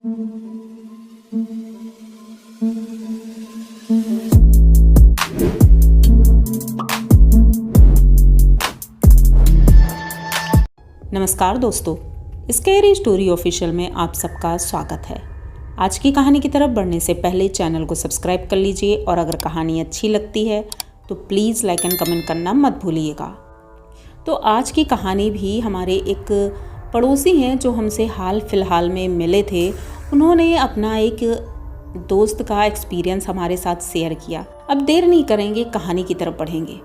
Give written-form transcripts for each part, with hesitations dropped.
नमस्कार दोस्तों, scary story official में आप सबका स्वागत है। आज की कहानी की तरफ बढ़ने से पहले चैनल को सब्सक्राइब कर लीजिए और अगर कहानी अच्छी लगती है तो प्लीज़ लाइक एंड कमेंट करना मत भूलिएगा। तो आज की कहानी भी हमारे एक पड़ोसी हैं जो हमसे हाल फिलहाल में मिले थे। उन्होंने अपना एक दोस्त का एक्सपीरियंस हमारे साथ शेयर किया। अब देर नहीं करेंगे, कहानी की तरफ बढ़ेंगे।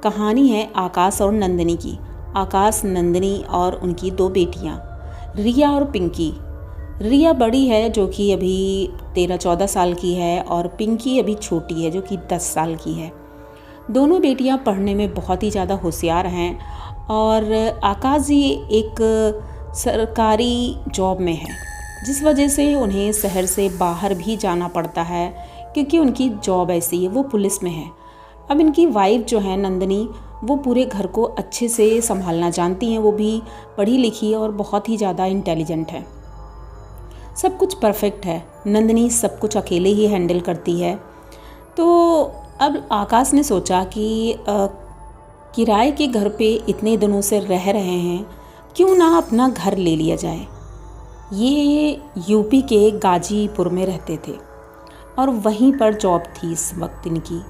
कहानी है आकाश और नंदिनी की। आकाश, नंदिनी और उनकी 2 बेटियां रिया और पिंकी। रिया बड़ी है जो कि अभी 13-14 साल की है और पिंकी अभी छोटी है जो कि 10 साल की है। दोनों बेटियां पढ़ने में बहुत ही ज़्यादा होशियार हैं और आकाश जी एक सरकारी जॉब में है, जिस वजह से उन्हें शहर से बाहर भी जाना पड़ता है क्योंकि उनकी जॉब ऐसी है, वो पुलिस में है। अब इनकी वाइफ जो है नंदिनी, वो पूरे घर को अच्छे से संभालना जानती हैं। वो भी पढ़ी लिखी है और बहुत ही ज़्यादा इंटेलिजेंट है। सब कुछ परफेक्ट है। नंदिनी सब कुछ अकेले ही हैंडल करती है। तो अब आकाश ने सोचा कि किराए के घर पे इतने दिनों से रह रहे हैं, क्यों ना अपना घर ले लिया जाए। ये यूपी के गाजीपुर में रहते थे और वहीं पर जॉब थी इस वक्त इनकी।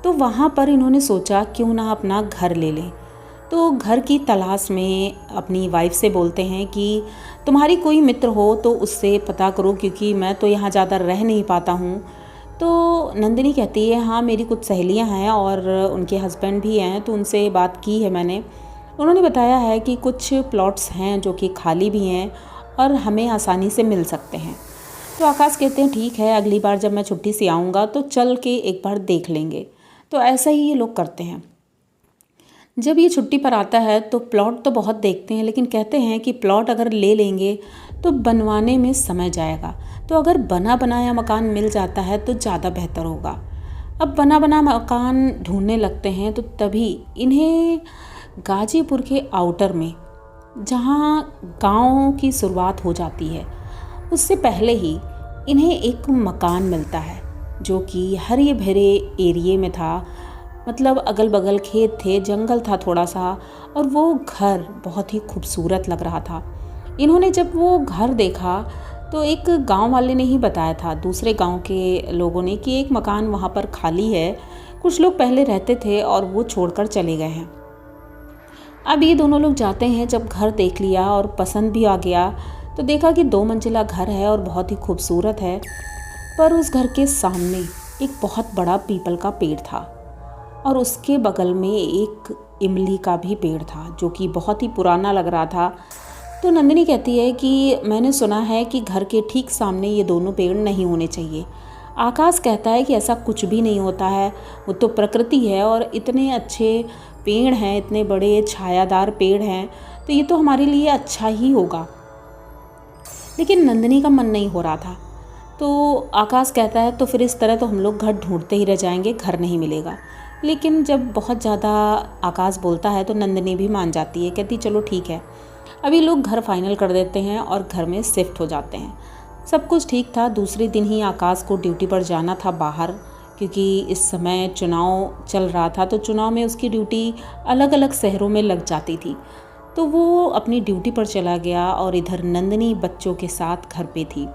तो वहाँ पर इन्होंने सोचा क्यों ना अपना घर ले लें। तो घर की तलाश में अपनी वाइफ से बोलते हैं कि तुम्हारी कोई मित्र हो तो उससे पता करो, क्योंकि मैं तो यहाँ ज़्यादा रह नहीं पाता हूँ। तो नंदिनी कहती है हाँ, मेरी कुछ सहेलियाँ हैं और उनके हस्बैंड भी हैं, तो उनसे बात की है मैंने। उन्होंने बताया है कि कुछ प्लॉट्स हैं जो कि खाली भी हैं और हमें आसानी से मिल सकते हैं। तो आकाश कहते हैं ठीक है, अगली बार जब मैं छुट्टी से आऊँगा तो चल के एक बार देख लेंगे। तो ऐसा ही ये लोग करते हैं। जब ये छुट्टी पर आता है तो प्लॉट तो बहुत देखते हैं, लेकिन कहते हैं कि प्लॉट अगर ले लेंगे तो बनवाने में समय जाएगा, तो अगर बना बनाया मकान मिल जाता है तो ज़्यादा बेहतर होगा। अब बना बना मकान ढूंढने लगते हैं तो तभी इन्हें गाजीपुर के आउटर में, जहाँ गाँव की शुरुआत हो जाती है, उससे पहले ही इन्हें एक मकान मिलता है जो कि हरे भरे एरिए में था। मतलब अगल बगल खेत थे, जंगल था थोड़ा सा, और वो घर बहुत ही खूबसूरत लग रहा था। इन्होंने जब वो घर देखा तो एक गांव वाले ने ही बताया था, दूसरे गांव के लोगों ने, कि एक मकान वहाँ पर खाली है, कुछ लोग पहले रहते थे और वो छोड़कर चले गए हैं। अब ये दोनों लोग जाते हैं, जब घर देख लिया और पसंद भी आ गया तो देखा कि 2 मंजिला घर है और बहुत ही खूबसूरत है। पर उस घर के सामने एक बहुत बड़ा पीपल का पेड़ था और उसके बगल में एक इमली का भी पेड़ था जो कि बहुत ही पुराना लग रहा था। तो नंदिनी कहती है कि मैंने सुना है कि घर के ठीक सामने ये दोनों पेड़ नहीं होने चाहिए। आकाश कहता है कि ऐसा कुछ भी नहीं होता है, वो तो प्रकृति है और इतने अच्छे पेड़ हैं, इतने बड़े छायादार पेड़ हैं, तो ये तो हमारे लिए अच्छा ही होगा। लेकिन नंदिनी का मन नहीं हो रहा था। तो आकाश कहता है तो फिर इस तरह तो हम लोग घर ढूंढते ही रह जाएंगे, घर नहीं मिलेगा। लेकिन जब बहुत ज़्यादा आकाश बोलता है तो नंदिनी भी मान जाती है, कहती चलो ठीक है। अभी लोग घर फाइनल कर देते हैं और घर में शिफ्ट हो जाते हैं। सब कुछ ठीक था। दूसरे दिन ही आकाश को ड्यूटी पर जाना था बाहर, क्योंकि इस समय चुनाव चल रहा था, तो चुनाव में उसकी ड्यूटी अलग अलग शहरों में लग जाती थी। तो वो अपनी ड्यूटी पर चला गया और इधर नंदिनी बच्चों के साथ घर पे थी।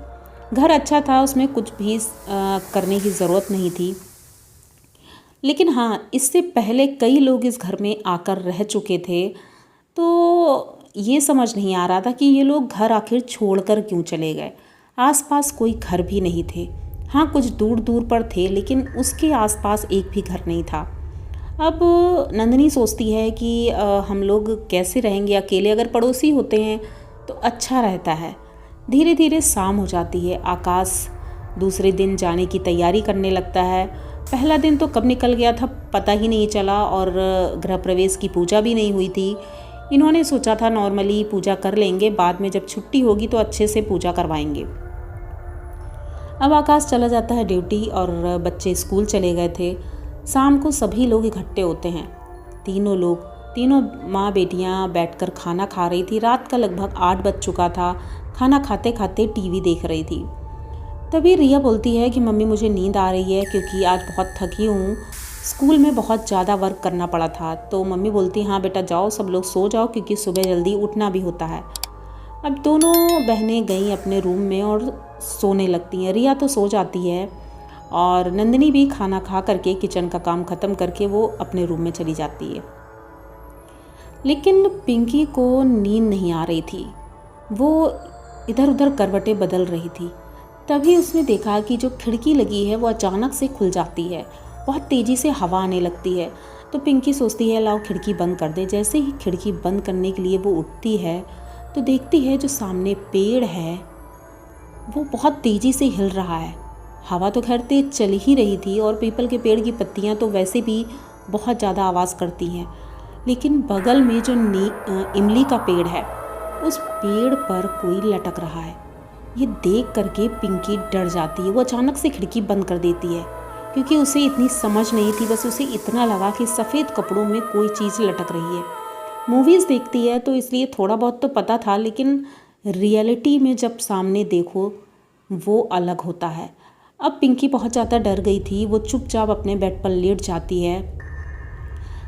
घर अच्छा था, उसमें कुछ भी करने की ज़रूरत नहीं थी। लेकिन हाँ, इससे पहले कई लोग इस घर में आकर रह चुके थे, तो ये समझ नहीं आ रहा था कि ये लोग घर आखिर छोड़कर क्यों चले गए। आसपास कोई घर भी नहीं थे। हाँ, कुछ दूर दूर पर थे, लेकिन उसके आसपास एक भी घर नहीं था। अब नंदिनी सोचती है कि हम लोग कैसे रहेंगे अकेले, अगर पड़ोसी होते हैं तो अच्छा रहता है। धीरे धीरे शाम हो जाती है। आकाश दूसरे दिन जाने की तैयारी करने लगता है। पहला दिन तो कब निकल गया था पता ही नहीं चला और गृह प्रवेश की पूजा भी नहीं हुई थी। इन्होंने सोचा था नॉर्मली पूजा कर लेंगे, बाद में जब छुट्टी होगी तो अच्छे से पूजा करवाएंगे। अब आकाश चला जाता है ड्यूटी और बच्चे स्कूल चले गए थे। शाम को सभी लोग इकट्ठे होते हैं। तीनों माँ बेटियाँ बैठकर खाना खा रही थी। रात का लगभग 8 बज चुका था। खाना खाते खाते टीवी देख रही थी। तभी रिया बोलती है कि मम्मी मुझे नींद आ रही है क्योंकि आज बहुत थकी हूँ, स्कूल में बहुत ज़्यादा वर्क करना पड़ा था। तो मम्मी बोलती हाँ बेटा जाओ, सब लोग सो जाओ क्योंकि सुबह जल्दी उठना भी होता है। अब दोनों बहनें गईं अपने रूम में और सोने लगती हैं। रिया तो सो जाती है और नंदिनी भी खाना खा करके किचन का काम ख़त्म करके वो अपने रूम में चली जाती है। लेकिन पिंकी को नींद नहीं आ रही थी, वो इधर उधर करवटें बदल रही थी। तभी उसने देखा कि जो खिड़की लगी है वो अचानक से खुल जाती है, बहुत तेज़ी से हवा आने लगती है। तो पिंकी सोचती है लाओ खिड़की बंद कर दे। जैसे ही खिड़की बंद करने के लिए वो उठती है तो देखती है जो सामने पेड़ है वो बहुत तेज़ी से हिल रहा है। हवा तो खैर तेज चल ही रही थी और पीपल के पेड़ की पत्तियां तो वैसे भी बहुत ज़्यादा आवाज़ करती हैं, लेकिन बगल में जो इमली का पेड़ है उस पेड़ पर कोई लटक रहा है। ये देख करके पिंकी डर जाती है। वो अचानक से खिड़की बंद कर देती है क्योंकि उसे इतनी समझ नहीं थी, बस उसे इतना लगा कि सफ़ेद कपड़ों में कोई चीज़ लटक रही है। मूवीज़ देखती है तो इसलिए थोड़ा बहुत तो पता था, लेकिन रियलिटी में जब सामने देखो वो अलग होता है। अब पिंकी बहुत ज़्यादा डर गई थी। वो चुपचाप अपने बेड पर लेट जाती है,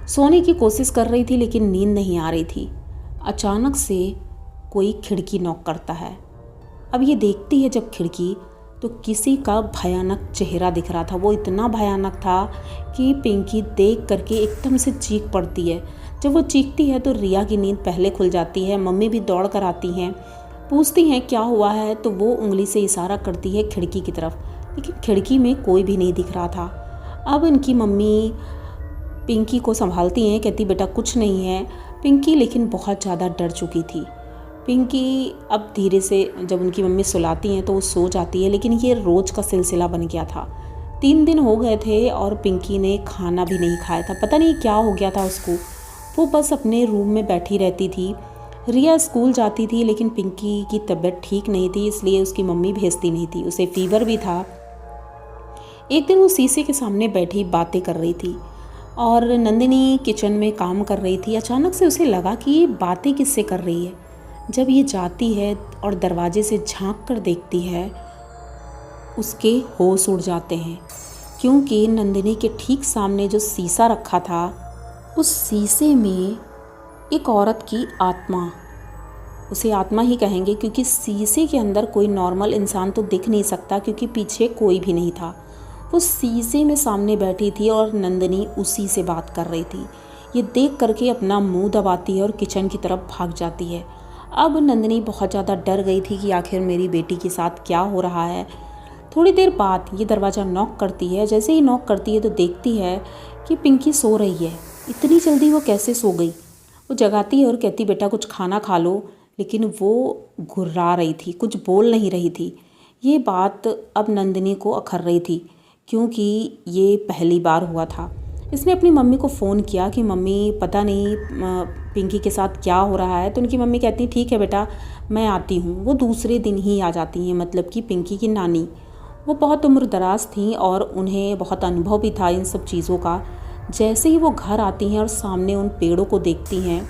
सोने की कोशिश कर रही थी लेकिन नींद नहीं आ रही थी। अचानक से कोई खिड़की नॉक करता है। अब ये देखती है जब खिड़की, तो किसी का भयानक चेहरा दिख रहा था। वो इतना भयानक था कि पिंकी देख करके एकदम से चीख पड़ती है। जब वो चीखती है तो रिया की नींद पहले खुल जाती है। मम्मी भी दौड़ कर आती हैं, पूछती हैं क्या हुआ है, तो वो उंगली से इशारा करती है खिड़की की तरफ, लेकिन खिड़की में कोई भी नहीं दिख रहा था। अब इनकी मम्मी पिंकी को संभालती हैं, कहती बेटा कुछ नहीं है। पिंकी लेकिन बहुत ज़्यादा डर चुकी थी। पिंकी अब धीरे से जब उनकी मम्मी सुलाती हैं तो वो सो जाती है, लेकिन ये रोज़ का सिलसिला बन गया था। 3 दिन हो गए थे और पिंकी ने खाना भी नहीं खाया था। पता नहीं क्या हो गया था उसको, वो बस अपने रूम में बैठी रहती थी। रिया स्कूल जाती थी लेकिन पिंकी की तबीयत ठीक नहीं थी, इसलिए उसकी मम्मी भेजती नहीं थी। उसे फीवर भी था। एक दिन वो शीशे के सामने बैठी बातें कर रही थी और नंदिनी किचन में काम कर रही थी। अचानक से उसे लगा कि ये बातें किससे कर रही है। जब ये जाती है और दरवाजे से झांक कर देखती है, उसके होश उड़ जाते हैं, क्योंकि नंदिनी के ठीक सामने जो शीशा रखा था उस शीशे में एक औरत की आत्मा, उसे आत्मा ही कहेंगे क्योंकि शीशे के अंदर कोई नॉर्मल इंसान तो दिख नहीं सकता क्योंकि पीछे कोई भी नहीं था। वो शीशे में सामने बैठी थी और नंदिनी उसी से बात कर रही थी। ये देख करके अपना मुंह दबाती है और किचन की तरफ भाग जाती है। अब नंदिनी बहुत ज़्यादा डर गई थी कि आखिर मेरी बेटी के साथ क्या हो रहा है। थोड़ी देर बाद ये दरवाज़ा नॉक करती है। जैसे ही नॉक करती है तो देखती है कि पिंकी सो रही है। इतनी जल्दी वो कैसे सो गई। वो जगाती है और कहती बेटा कुछ खाना खा लो, लेकिन वो घुर्रा रही थी, कुछ बोल नहीं रही थी। ये बात अब नंदिनी को अखर रही थी क्योंकि ये पहली बार हुआ था। इसने अपनी मम्मी को फ़ोन किया कि मम्मी पता नहीं पिंकी के साथ क्या हो रहा है। तो उनकी मम्मी कहती ठीक है बेटा मैं आती हूँ। वो दूसरे दिन ही आ जाती हैं, मतलब कि पिंकी की नानी। वो बहुत उम्र दराज थी और उन्हें बहुत अनुभव भी था इन सब चीज़ों का। जैसे ही वो घर आती हैं और सामने उन पेड़ों को देखती हैं,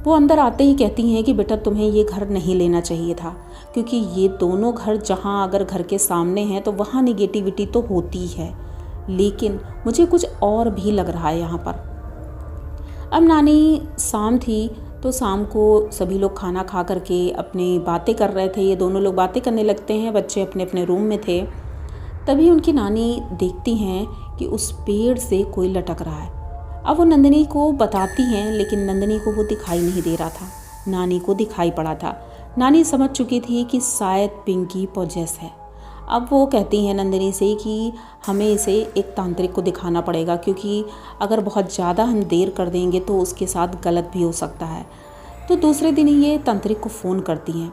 वो अंदर आते ही कहती हैं कि बेटा तुम्हें ये घर नहीं लेना चाहिए था, क्योंकि ये दोनों घर जहाँ अगर घर के सामने हैं तो वहाँ निगेटिविटी तो होती है, लेकिन मुझे कुछ और भी लग रहा है यहाँ पर। अब नानी शाम थी तो शाम को सभी लोग खाना खा करके अपनी बातें कर रहे थे। ये दोनों लोग बातें करने लगते हैं, बच्चे अपने अपने रूम में थे। तभी उनकी नानी देखती हैं कि उस पेड़ से कोई लटक रहा है। अब वो नंदिनी को बताती हैं, लेकिन नंदिनी को वो दिखाई नहीं दे रहा था, नानी को दिखाई पड़ा था। नानी समझ चुकी थी कि शायद पिंकी पॉजेस है। अब वो कहती हैं नंदिनी से कि हमें इसे एक तांत्रिक को दिखाना पड़ेगा, क्योंकि अगर बहुत ज़्यादा हम देर कर देंगे तो उसके साथ गलत भी हो सकता है। तो दूसरे दिन ही ये तांत्रिक को फ़ोन करती हैं।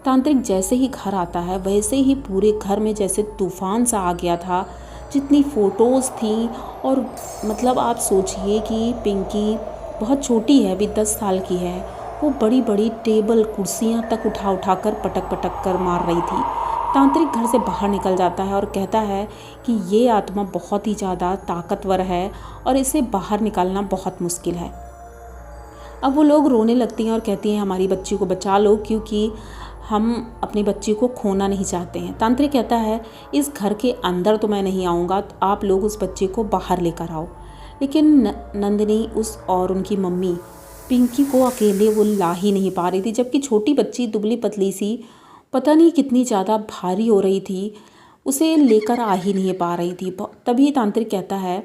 तांत्रिक जैसे ही घर आता है वैसे ही पूरे घर में जैसे तूफ़ान सा आ गया था। जितनी फ़ोटोज़ थी, और मतलब आप सोचिए कि पिंकी बहुत छोटी है, अभी 10 साल की है। वो बड़ी बड़ी टेबल कुर्सियाँ तक उठा उठा कर पटक पटक कर मार रही थी। तांत्रिक घर से बाहर निकल जाता है और कहता है कि ये आत्मा बहुत ही ज़्यादा ताकतवर है और इसे बाहर निकालना बहुत मुश्किल है। अब वो लोग रोने लगती हैं और कहती हैं हमारी बच्ची को बचा लो, क्योंकि हम अपनी बच्ची को खोना नहीं चाहते हैं। तांत्रिक कहता है इस घर के अंदर तो मैं नहीं आऊँगा, तो आप लोग उस बच्चे को बाहर लेकर आओ। लेकिन नंदिनी और उनकी मम्मी पिंकी को अकेले वो ला ही नहीं पा रही थी, जबकि छोटी बच्ची दुबली पतली सी पता नहीं कितनी ज़्यादा भारी हो रही थी, उसे लेकर आ ही नहीं पा रही थी। तभी तांत्रिक कहता है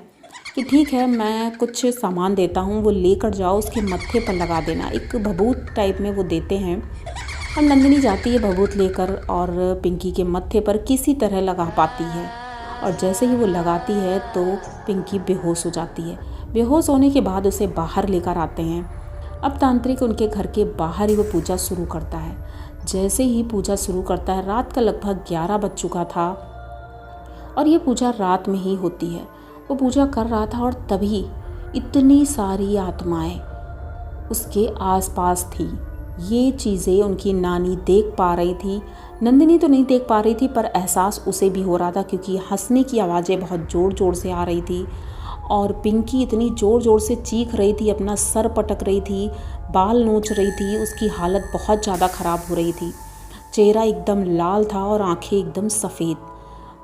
कि ठीक है, मैं कुछ सामान देता हूँ, वो लेकर जाओ, उसके मत्थे पर लगा देना। एक भभूत टाइप में वो देते हैं और नंदिनी जाती है भभूत लेकर और पिंकी के मत्थे पर किसी तरह लगा पाती है। और जैसे ही वो लगाती है तो पिंकी बेहोश हो जाती है। बेहोश होने के बाद उसे बाहर लेकर आते हैं। अब तांत्रिक उनके घर के बाहर ही वो पूजा शुरू करता है। जैसे ही पूजा शुरू करता है, रात का लगभग 11 बज चुका था और ये पूजा रात में ही होती है। वो पूजा कर रहा था और तभी इतनी सारी आत्माएं उसके आसपास थी। ये चीज़ें उनकी नानी देख पा रही थी। नंदिनी तो नहीं देख पा रही थी, पर एहसास उसे भी हो रहा था क्योंकि हंसने की आवाज़ें बहुत ज़ोर ज़ोर से आ रही थी और पिंकी इतनी ज़ोर ज़ोर से चीख रही थी, अपना सर पटक रही थी, बाल नोच रही थी। उसकी हालत बहुत ज़्यादा ख़राब हो रही थी। चेहरा एकदम लाल था और आंखें एकदम सफ़ेद।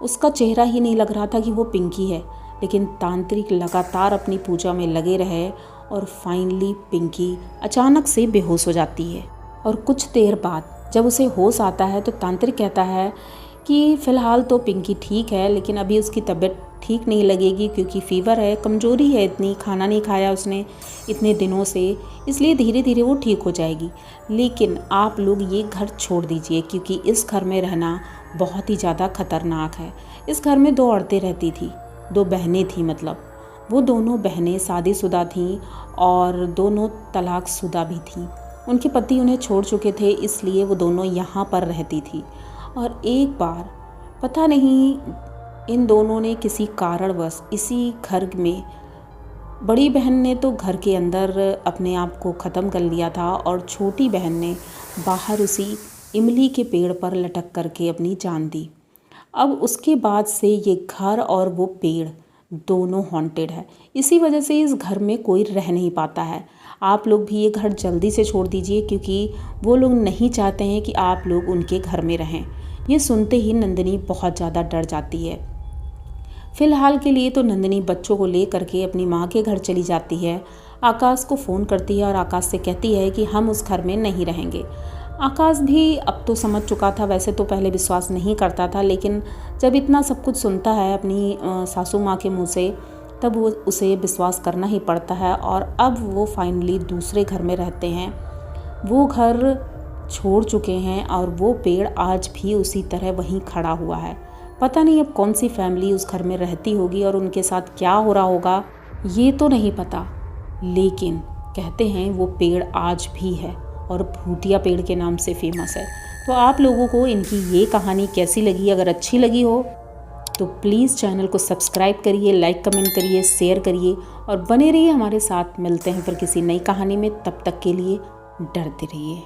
उसका चेहरा ही नहीं लग रहा था कि वो पिंकी है। लेकिन तांत्रिक लगातार अपनी पूजा में लगे रहे और फाइनली पिंकी अचानक से बेहोश हो जाती है। और कुछ देर बाद जब उसे होश आता है तो तांत्रिक कहता है कि फ़िलहाल तो पिंकी ठीक है, लेकिन अभी उसकी तबीयत ठीक नहीं लगेगी क्योंकि फ़ीवर है, कमज़ोरी है, इतनी खाना नहीं खाया उसने इतने दिनों से, इसलिए धीरे धीरे वो ठीक हो जाएगी। लेकिन आप लोग ये घर छोड़ दीजिए क्योंकि इस घर में रहना बहुत ही ज़्यादा ख़तरनाक है। इस घर में 2 औरतें रहती थी, 2 बहनें थी, मतलब वो दोनों बहनें शादीशुदा थीं और दोनों तलाकशुदा भी थीं। उनके पति उन्हें छोड़ चुके थे, इसलिए वो दोनों यहाँ पर रहती थी। और एक बार पता नहीं इन दोनों ने किसी कारणवश इसी घर में, बड़ी बहन ने तो घर के अंदर अपने आप को ख़त्म कर लिया था और छोटी बहन ने बाहर उसी इमली के पेड़ पर लटक करके अपनी जान दी। अब उसके बाद से ये घर और वो पेड़ दोनों हॉन्टेड है। इसी वजह से इस घर में कोई रह नहीं पाता है। आप लोग भी ये घर जल्दी से छोड़ दीजिए क्योंकि वो लोग नहीं चाहते हैं कि आप लोग उनके घर में रहें। ये सुनते ही नंदिनी बहुत ज़्यादा डर जाती है। फ़िलहाल के लिए तो नंदिनी बच्चों को ले करके अपनी माँ के घर चली जाती है। आकाश को फ़ोन करती है और आकाश से कहती है कि हम उस घर में नहीं रहेंगे। आकाश भी अब तो समझ चुका था, वैसे तो पहले विश्वास नहीं करता था, लेकिन जब इतना सब कुछ सुनता है अपनी सासू माँ के मुँह से, तब वो उसे विश्वास करना ही पड़ता है। और अब वो फाइनली दूसरे घर में रहते हैं। वो घर छोड़ चुके हैं और वो पेड़ आज भी उसी तरह वहीं खड़ा हुआ है। पता नहीं अब कौन सी फैमिली उस घर में रहती होगी और उनके साथ क्या हो रहा होगा, ये तो नहीं पता। लेकिन कहते हैं वो पेड़ आज भी है और भूतिया पेड़ के नाम से फेमस है। तो आप लोगों को इनकी ये कहानी कैसी लगी? अगर अच्छी लगी हो तो प्लीज़ चैनल को सब्सक्राइब करिए, लाइक कमेंट करिए, शेयर करिए और बने रहिए हमारे साथ। मिलते हैं फिर किसी नई कहानी में, तब तक के लिए डरते रहिए।